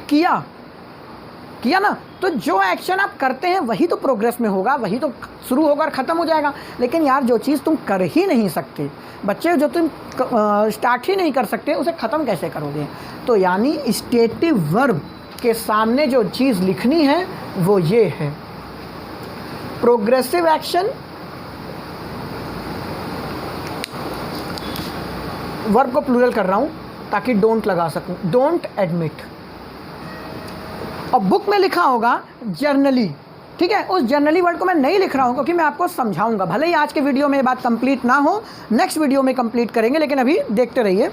किया ना। तो जो एक्शन आप करते हैं वही तो प्रोग्रेस में होगा, वही तो शुरू होगा और ख़त्म हो जाएगा। लेकिन यार जो चीज़ तुम कर ही नहीं सकते, बच्चे जो तुम स्टार्ट ही नहीं कर सकते, उसे ख़त्म कैसे करोगे? तो यानी स्टेटिव वर्ब के सामने जो चीज़ लिखनी है वो ये है, प्रोग्रेसिव एक्शन, वर्ब को प्लूरल कर रहा हूँ ताकि डोंट लगा सकूँ, डोंट एडमिट। और बुक में लिखा होगा जर्नली, ठीक है। उस जर्नली वर्ड को मैं नहीं लिख रहा हूँ क्योंकि मैं आपको समझाऊंगा। भले ही आज के वीडियो में ये बात कंप्लीट ना हो, नेक्स्ट वीडियो में कंप्लीट करेंगे, लेकिन अभी देखते रहिए।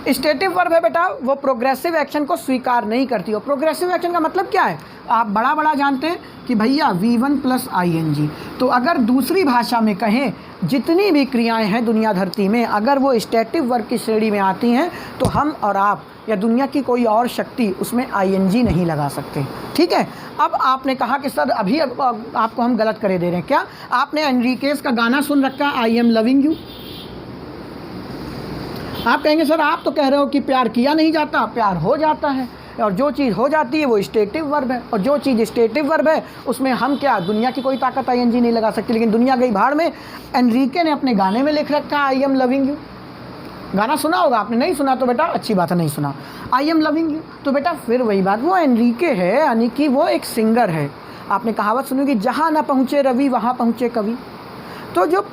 स्टेटिव वर्ब है बेटा, वो प्रोग्रेसिव एक्शन को स्वीकार नहीं करती हो। प्रोग्रेसिव एक्शन का मतलब क्या है? आप बड़ा जानते हैं कि भैया V1 + ING। तो अगर दूसरी भाषा में कहें, जितनी भी क्रियाएं हैं दुनिया धरती में, अगर वो स्टेटिव वर्ब की श्रेणी में आती हैं तो हम और आप या दुनिया की कोई और शक्ति उसमें ING नहीं लगा सकते, ठीक है। अब आपने कहा कि सर अभी आपको हम गलत करे दे रहे हैं क्या? आपने एनरिकेस का गाना सुन रखा, आई एम लविंग यू। आप कहेंगे सर आप तो कह रहे हो कि प्यार किया नहीं जाता, प्यार हो जाता है, और जो चीज़ हो जाती है वो स्टेटिव वर्ब है, और जो चीज़ स्टेटिव वर्ब है उसमें हम क्या, दुनिया की कोई ताकत ING नहीं लगा सकती। लेकिन दुनिया गई भाड़ में। एनरिके ने अपने गाने में लिख रखा आई एम लविंग यू। गाना सुना होगा आपने, नहीं सुना तो बेटा अच्छी बात है, नहीं सुना, आई एम लविंग यू। तो बेटा फिर वही बात, वो एनरिके है, यानी कि वो एक सिंगर है। आपने कहावत सुनी कि जहाँ ना पहुँचे रवि वहाँ पहुँचे कवि। तो जो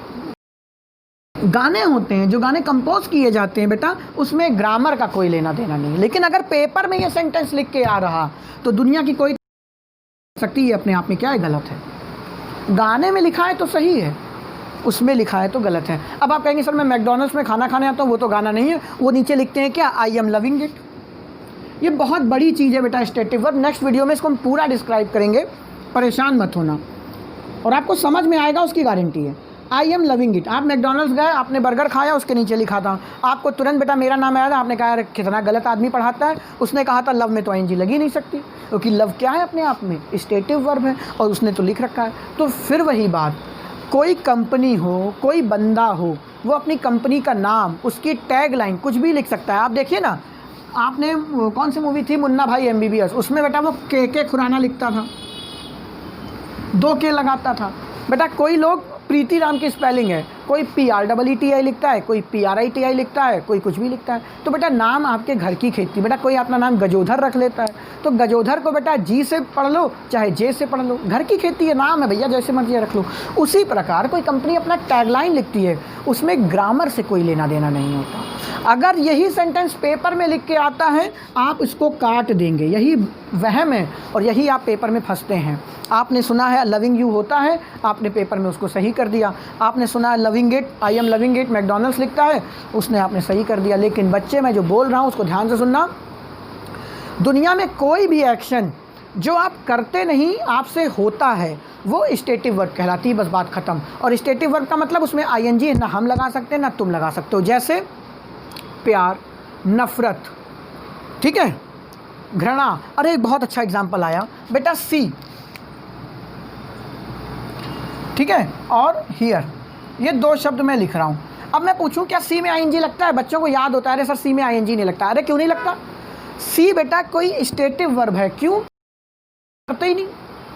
गाने होते हैं, जो गाने कंपोज किए जाते हैं बेटा, उसमें ग्रामर का कोई लेना देना नहीं। लेकिन अगर पेपर में ये सेंटेंस लिख के आ रहा तो दुनिया की कोई सकती है अपने आप में क्या है, गलत है। गाने में लिखा है तो सही है, उसमें लिखा है तो गलत है। अब आप कहेंगे सर मैं मैकडॉनल्ड्स में खाना खाने आता हूँ, वो तो गाना नहीं है, वो नीचे लिखते हैं क्या, आई एम लविंग इट। ये बहुत बड़ी चीज़ है बेटा स्टेटिव वर्ब। नेक्स्ट वीडियो में इसको हम पूरा डिस्क्राइब करेंगे, परेशान मत होना, और आपको समझ में आएगा, उसकी गारंटी है। I am loving it. आप मैकडॉनल्ड्स गए, आपने बर्गर खाया, उसके नीचे लिखा था, आपको तुरंत बेटा मेरा नाम आया था, आपने कहा कितना गलत आदमी पढ़ाता है। उसने कहा था लव में तो ING लगी नहीं सकती, क्योंकि लव क्या है अपने आप में, स्टेटिव वर्ब है, और उसने तो लिख रखा है। तो फिर वही बात, कोई कंपनी हो, कोई बंदा हो, वो अपनी कंपनी का नाम, उसकी टैग लाइन कुछ भी लिख सकता है। आप देखिए ना, आपने कौन सी मूवी थी, मुन्ना भाई MBBS, उसमें बेटा वो के खुराना लिखता था, 2 K लगाता था। बेटा कोई लोग प्रीति राम की स्पेलिंग है, कोई PREETI लिखता है, कोई PRITI लिखता है, कोई कुछ भी लिखता है। तो बेटा नाम आपके घर की खेती। बेटा कोई अपना नाम गजोधर रख लेता है, तो गजोधर को बेटा G से पढ़ लो चाहे J से पढ़ लो, घर की खेती है, नाम है भैया, जैसे मर्जी रख लो। उसी प्रकार कोई कंपनी अपना टैगलाइन लिखती है, उसमें ग्रामर से कोई लेना देना नहीं होता। अगर यही सेंटेंस पेपर में लिख के आता है, आप इसको काट देंगे, यही वहम है, और यही आप पेपर में फंसते हैं। आपने सुना है लविंग यू होता है, आपने पेपर में उसको सही कर दिया। आपने सुना है loving it, I am loving it McDonald's लिखता है, उसने आपने सही कर दिया। लेकिन बच्चे मैं जो बोल रहा हूँ उसको ध्यान से सुनना। दुनिया में कोई भी एक्शन जो आप करते नहीं आपसे होता है वो स्टेटिव वर्ब कहलाती है, बस बात खत्म। और स्टेटिव वर्ब का मतलब उसमें आईएनजी ना हम लगा सकते हैं ना तुम लगा सकते हो, जैसे प्यार, नफरत, ठीक है, घृणा। अरे एक बहुत अच्छा एग्जाम्पल आया बेटा, सी, ठीक है, और हियर, ये दो शब्द मैं लिख रहा हूँ। अब मैं पूछूं क्या सी में आईएनजी लगता है? बच्चों को याद होता है अरे सर सी में आईएनजी नहीं लगता। अरे क्यों नहीं लगता? सी बेटा कोई स्टेटिव वर्ब है, क्यों? करते ही नहीं।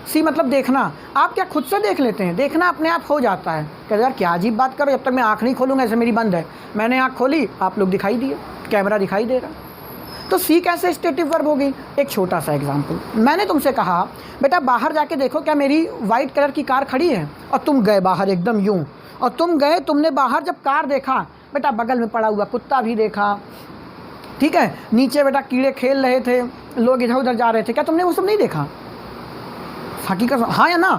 सी मतलब देखना। आप क्या खुद से देख लेते हैं? देखना अपने आप हो जाता है। कहते यार क्या अजीब बात करो, जब तक मैं आँख नहीं खोलूँगा, ऐसे मेरी बंद है, मैंने आँख खोली, आप लोग दिखाई दिए, कैमरा दिखाई दे रहा। तो सी कैसे स्टेटिव वर्ब होगी? एक छोटा सा एग्जांपल, मैंने तुमसे कहा बेटा बाहर जाके देखो क्या मेरी वाइट कलर की कार खड़ी है, और तुम गए बाहर एकदम यूं, और तुम गए, तुमने बाहर जब कार देखा बेटा बगल में पड़ा हुआ कुत्ता भी देखा, ठीक है, नीचे बेटा कीड़े खेल रहे थे, लोग इधर उधर जा रहे थे, क्या तुमने वो सब नहीं देखा? हकीकत हाँ या ना?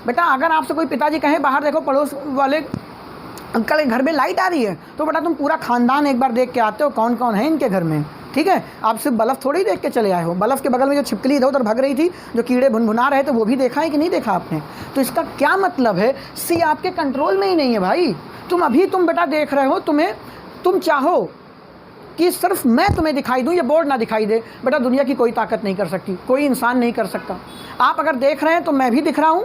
बेटा अगर आपसे कोई पिताजी कहे बाहर देखो पड़ोस वाले अंकल के घर में लाइट आ रही है, तो बेटा तुम पूरा खानदान एक बार देख के आते हो कौन कौन है इनके घर में, ठीक है। आप सिर्फ बल्ब थोड़ी देख के चले आए हो, बल्ब के बगल में जो छिपकली इधर उधर भग रही थी, जो कीड़े भुनभुना रहे थे, वो भी देखा है कि नहीं देखा आपने? तो इसका क्या मतलब है? सी आपके कंट्रोल में ही नहीं है भाई। तुम बेटा देख रहे हो, तुम चाहो कि सिर्फ मैं तुम्हें दिखाई दूं, ये बोर्ड ना दिखाई दे, बेटा दुनिया की कोई ताकत नहीं कर सकती, कोई इंसान नहीं कर सकता। आप अगर देख रहे हैं तो मैं भी दिख रहा हूँ,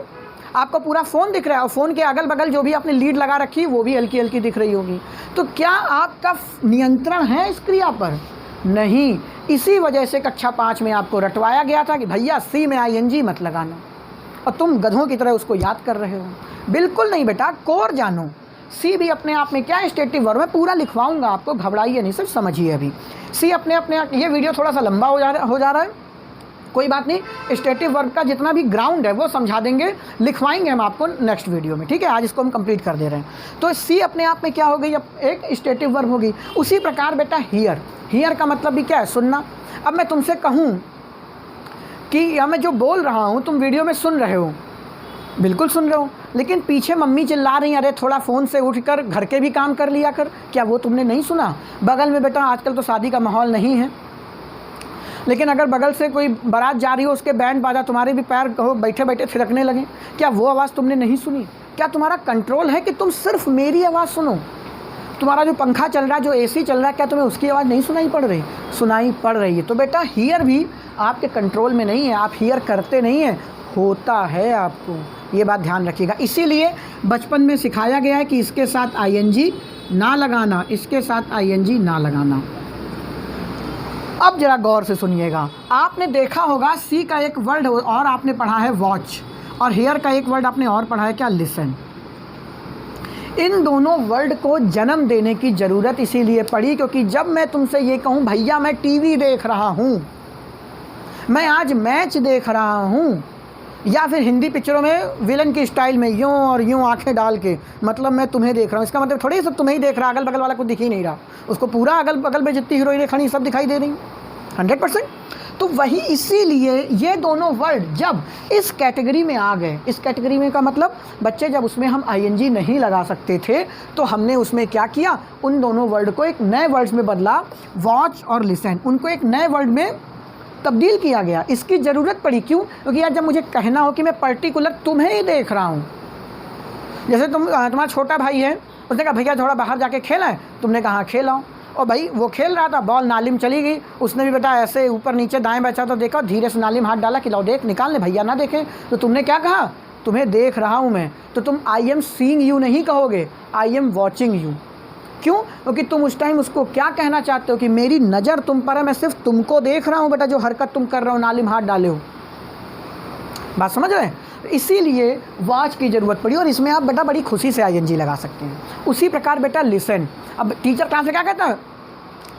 आपको पूरा फ़ोन दिख रहा है, और फ़ोन के अगल बगल जो भी आपने लीड लगा रखी है वो भी हल्की हल्की दिख रही होगी। तो क्या आपका नियंत्रण है इस क्रिया पर? नहीं। इसी वजह से कक्षा 5 में आपको रटवाया गया था कि भैया सी में आईएनजी मत लगाना, और तुम गधों की तरह उसको याद कर रहे हो। बिल्कुल नहीं बेटा, कोर जानो। सी भी अपने आप में क्या स्टेटिव वर्ब है, पूरा लिखवाऊंगा आपको, घबराइए नहीं, सिर्फ समझिए। अभी सी अपने ये वीडियो थोड़ा सा लंबा हो जा रहा है, कोई बात नहीं। स्टेटिव वर्ब का जितना भी ग्राउंड है वो समझा देंगे, लिखवाएंगे हम आपको नेक्स्ट वीडियो में, ठीक है। आज इसको हम कंप्लीट कर दे रहे हैं। तो सी अपने आप में क्या हो गई? अब एक स्टेटिव वर्ब होगी। उसी प्रकार बेटा हियर का मतलब भी क्या है? सुनना। अब मैं तुमसे कहूँ कि मैं जो बोल रहा हूँ तुम वीडियो में सुन रहे हो, बिल्कुल सुन रहे हो, लेकिन पीछे मम्मी चिल्ला रही हैं अरे थोड़ा फ़ोन से उठकर घर के भी काम कर लिया कर, क्या वो तुमने नहीं सुना? बगल में बेटा आजकल तो शादी का माहौल नहीं है, लेकिन अगर बगल से कोई बारात जा रही हो, उसके बैंड बाजा तुम्हारे भी पैर कहो बैठे बैठे थिरकने लगे, क्या वो आवाज़ तुमने नहीं सुनी? क्या तुम्हारा कंट्रोल है कि तुम सिर्फ मेरी आवाज़ सुनो? तुम्हारा जो पंखा चल रहा है, जो एसी चल रहा है, क्या तुम्हें उसकी आवाज़ नहीं सुनाई पड़ रही? सुनाई पड़ रही है। तो बेटा हियर भी आपके कंट्रोल में नहीं है, आप हियर करते नहीं हैं, होता है आपको, ये बात ध्यान रखिएगा। इसीलिए बचपन में सिखाया गया है कि इसके साथ आईएनजी ना लगाना, इसके साथ आईएनजी ना लगाना। अब जरा गौर से सुनिएगा, आपने देखा होगा सी का एक वर्ड और आपने पढ़ा है वॉच, और हियर का एक वर्ड आपने और पढ़ा है क्या? लिसन। इन दोनों वर्ड को जन्म देने की ज़रूरत इसीलिए पड़ी क्योंकि जब मैं तुमसे ये कहूँ भैया मैं टीवी देख रहा हूँ, मैं आज मैच देख रहा हूँ, या फिर हिंदी पिक्चरों में विलन की स्टाइल में यूँ और यूँ आंखें डाल के, मतलब मैं तुम्हें देख रहा हूँ, इसका मतलब थोड़ी सब तुम्हें ही देख रहा, अगल बगल वाला कुछ दिख ही नहीं रहा, उसको पूरा अगल बगल में जितनी हीरोइनें खड़ी सब दिखाई दे रही 100%। तो वही इसीलिए ये दोनों वर्ड जब इस कैटेगरी में आ गए, इस कैटेगरी में का मतलब बच्चे जब उसमें हम आईएनजी नहीं लगा सकते थे, तो हमने उसमें क्या किया, उन दोनों वर्ड को एक नए वर्ड्स में बदला, वॉच और लिसन, उनको एक नए वर्ड में तब्दील किया गया। इसकी ज़रूरत पड़ी क्यों? क्योंकि यार जब मुझे कहना हो कि मैं पर्टिकुलर तुम्हें ही देख रहा हूँ, जैसे तुम्हारा छोटा भाई है, उसने कहा भैया थोड़ा बाहर जाके खेला है, तुमने कहा खेलाओ, और भाई वो खेल रहा था, बॉल नाली में चली गई, उसने भी बेटा ऐसे ऊपर नीचे दाएं बचा तो देखा, धीरे से नाली में हाथ डाला कि लो देख निकाल ले, भैया ना देखें, तो तुमने क्या कहा? तुम्हें देख रहा हूँ मैं। तो तुम आई एम सीइंग यू नहीं कहोगे, आई एम वॉचिंग यू। क्यों? क्योंकि तुम उस टाइम उसको क्या कहना चाहते हो कि मेरी नज़र तुम पर है, मैं सिर्फ तुमको देख रहा हूँ बेटा, जो हरकत तुम कर रहे हो, नाली में हाथ डाले हो। बात समझ रहे हैं? इसीलिए वॉच की ज़रूरत पड़ी, और इसमें आप बेटा बड़ी खुशी से आईएनजी लगा सकते हैं। उसी प्रकार बेटा लिसन, अब टीचर क्लास में क्या कहता है?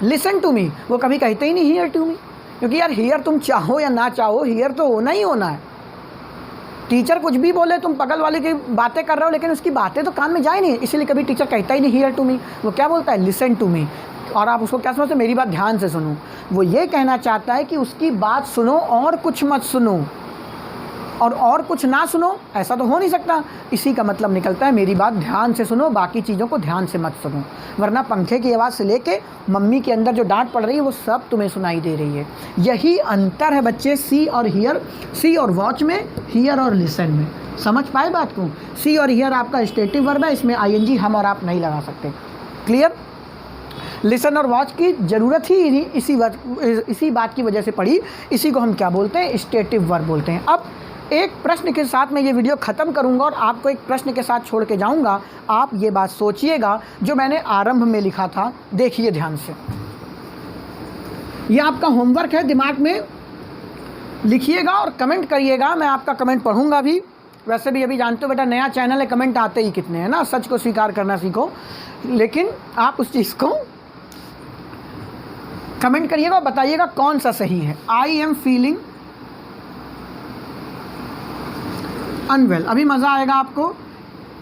लिसन टू मी, वो कभी कहते ही नहीं हियर टू मी, क्योंकि यार हियर तुम चाहो या ना चाहो, हियर तो होना ही होना है। टीचर कुछ भी बोले, तुम बगल वाले की बातें कर रहे हो, लेकिन उसकी बातें तो कान में जाए नहीं, इसीलिए कभी टीचर कहता ही नहीं हियर टू मी, वो क्या बोलता है? Listen to me. और आप उसको क्या समझते? मेरी बात ध्यान से सुनो। वो ये कहना चाहता है कि उसकी बात सुनो और कुछ मत सुनो, और कुछ ना सुनो, ऐसा तो हो नहीं सकता। इसी का मतलब निकलता है मेरी बात ध्यान से सुनो, बाकी चीज़ों को ध्यान से मत सुनो, वरना पंखे की आवाज़ से लेके मम्मी के अंदर जो डांट पड़ रही है वो सब तुम्हें सुनाई दे रही है। यही अंतर है बच्चे सी और हियर, सी और वॉच में, हियर और लिसन में। समझ पाए बात को? सी और हियर आपका स्टेटिव वर्ब है, इसमें आईएनजी हम और आप नहीं लगा सकते। क्लियर? लिसन और वॉच की ज़रूरत ही नहीं, इसी बात की वजह से पड़ी। इसी को हम क्या बोलते हैं? स्टेटिव वर्ब बोलते हैं। अब एक प्रश्न के साथ मैं ये वीडियो ख़त्म करूंगा और आपको एक प्रश्न के साथ छोड़ के जाऊंगा। आप ये बात सोचिएगा जो मैंने आरंभ में लिखा था, देखिए ध्यान से। ये आपका होमवर्क है, दिमाग में लिखिएगा और कमेंट करिएगा। मैं आपका कमेंट पढ़ूंगा भी। वैसे भी अभी जानते हो बेटा नया चैनल है, कमेंट आते ही कितने हैं ना, सच को स्वीकार करना सीखो। लेकिन आप उस चीज़ को कमेंट करिएगा और बताइएगा कौन सा सही है। I am feeling unwell. अभी मज़ा आएगा आपको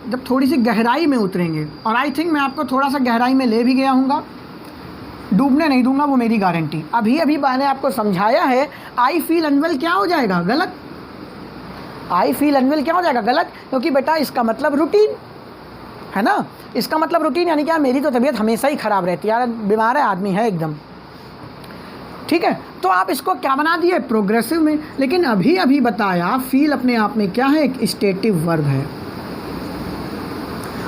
जब थोड़ी सी गहराई में उतरेंगे, और आई थिंक मैं आपको थोड़ा सा गहराई में ले भी गया हूँगा, डूबने नहीं दूंगा, वो मेरी गारंटी। अभी मैंने आपको समझाया है। आई फील अनवेल क्या हो जाएगा? गलत। आई फील अनवेल क्या हो जाएगा? गलत, क्योंकि बेटा इसका मतलब रूटीन है ना। इसका मतलब रूटीन यानी क्या? मेरी तो तबीयत हमेशा ही ख़राब रहती है यार, बीमार है आदमी है एकदम, ठीक है। तो आप इसको क्या बना दिए? प्रोग्रेसिव में। लेकिन अभी बताया फील अपने आप में क्या है? एक स्टेटिव वर्ब है।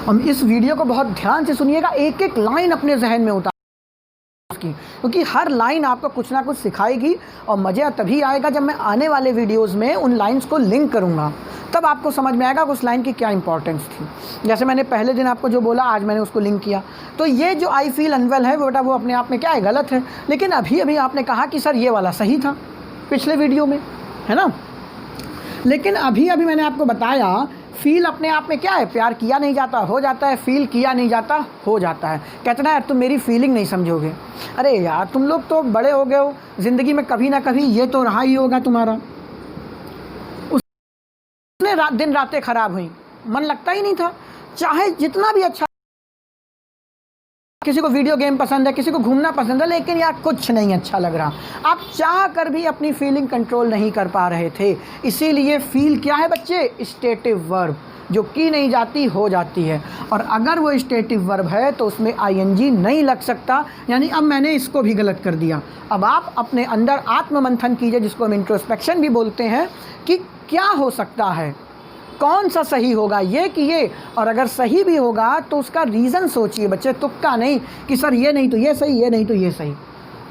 हम इस वीडियो को बहुत ध्यान से सुनिएगा, एक एक लाइन अपने जहन में उतार की, क्योंकि हर लाइन आपको कुछ ना कुछ सिखाएगी। और मज़ा तभी आएगा जब मैं आने वाले वीडियोस में उन लाइंस को लिंक करूंगा, तब आपको समझ में आएगा कि उस लाइन की क्या इंपॉर्टेंस थी। जैसे मैंने पहले दिन आपको जो बोला, आज मैंने उसको लिंक किया। तो ये जो आई फील अनवेल है वो बेटा वो अपने आप में क्या है? गलत है। लेकिन अभी आपने कहा कि सर ये वाला सही था पिछले वीडियो में, है ना। लेकिन अभी मैंने आपको बताया फील अपने आप में क्या है? प्यार किया नहीं जाता, हो जाता है। फील किया नहीं जाता, हो जाता है। कहते ना यार तुम मेरी फीलिंग नहीं समझोगे। अरे यार तुम लोग तो बड़े हो गए हो, ज़िंदगी में कभी ना कभी ये तो रहा ही होगा तुम्हारा। उसने दिन रातें ख़राब हुई, मन लगता ही नहीं था। चाहे जितना भी अच्छा, किसी को वीडियो गेम पसंद है, किसी को घूमना पसंद है, लेकिन यार कुछ नहीं अच्छा लग रहा। आप चाह कर भी अपनी फीलिंग कंट्रोल नहीं कर पा रहे थे। इसीलिए फील क्या है बच्चे? स्टेटिव वर्ब, जो की नहीं जाती हो जाती है। और अगर वो स्टेटिव वर्ब है तो उसमें आईएनजी नहीं लग सकता। यानी अब मैंने इसको भी गलत कर दिया। अब आप अपने अंदर आत्ममंथन कीजिए, जिसको हम इंट्रोस्पेक्शन भी बोलते हैं, कि क्या हो सकता है, कौन सा सही होगा, ये कि ये। और अगर सही भी होगा तो उसका रीज़न सोचिए बच्चे, तुक्का नहीं कि सर ये नहीं तो ये सही, ये नहीं तो ये सही।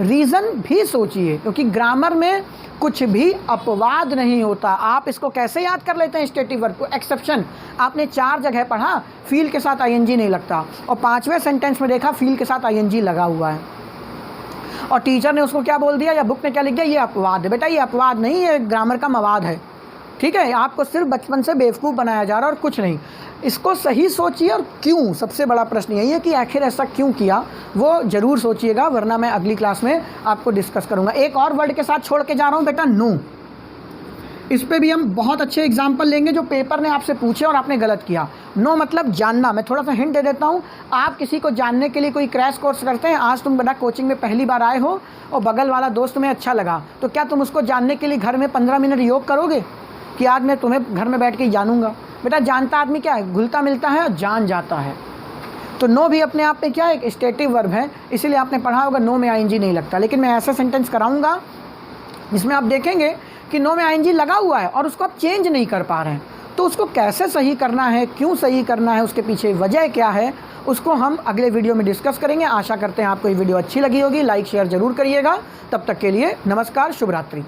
रीज़न भी सोचिए, क्योंकि ग्रामर में कुछ भी अपवाद नहीं होता। आप इसको कैसे याद कर लेते हैं स्टेटिव वर्ब को? एक्सेप्शन आपने 4 जगह पढ़ा, फील के साथ आईएनजी नहीं लगता, और 5वें सेंटेंस में देखा फील के साथ आईएनजी लगा हुआ है, और टीचर ने उसको क्या बोल दिया या बुक ने क्या लिख दिया? ये अपवाद है। बेटा ये अपवाद नहीं, ये ग्रामर का मवाद है, ठीक है। आपको सिर्फ बचपन से बेवकूफ़ बनाया जा रहा है और कुछ नहीं। इसको सही सोचिए। और क्यों, सबसे बड़ा प्रश्न यही है कि आखिर ऐसा क्यों किया, वो ज़रूर सोचिएगा, वरना मैं अगली क्लास में आपको डिस्कस करूँगा। एक और वर्ड के साथ छोड़ के जा रहा हूँ बेटा, नो। इस पे भी हम बहुत अच्छे एग्जाम्पल लेंगे जो पेपर ने आपसे पूछे और आपने गलत किया। नो मतलब जानना। मैं थोड़ा सा हिंट दे देता हूँ। आप किसी को जानने के लिए कोई क्रैश कोर्स करते हैं। आज तुम बेटा कोचिंग में पहली बार आए हो और बगल वाला दोस्त तुम्हें अच्छा लगा, तो क्या तुम उसको जानने के लिए घर में 15 मिनट योग करोगे कि आज मैं तुम्हें घर में बैठ के जानूंगा? बेटा जानता आदमी क्या है? घुलता मिलता है और जान जाता है। तो नो भी अपने आप में क्या है? एक स्टेटिव वर्ब है। इसीलिए आपने पढ़ा होगा नो में आईएनजी नहीं लगता। लेकिन मैं ऐसा सेंटेंस कराऊंगा जिसमें आप देखेंगे कि नो में आईएनजी लगा हुआ है और उसको आप चेंज नहीं कर पा रहे हैं। तो उसको कैसे सही करना है, क्यों सही करना है, उसके पीछे वजह क्या है, उसको हम अगले वीडियो में डिस्कस करेंगे। आशा करते हैं आपको ये वीडियो अच्छी लगी होगी। लाइक शेयर ज़रूर करिएगा। तब तक के लिए नमस्कार, शुभ रात्रि।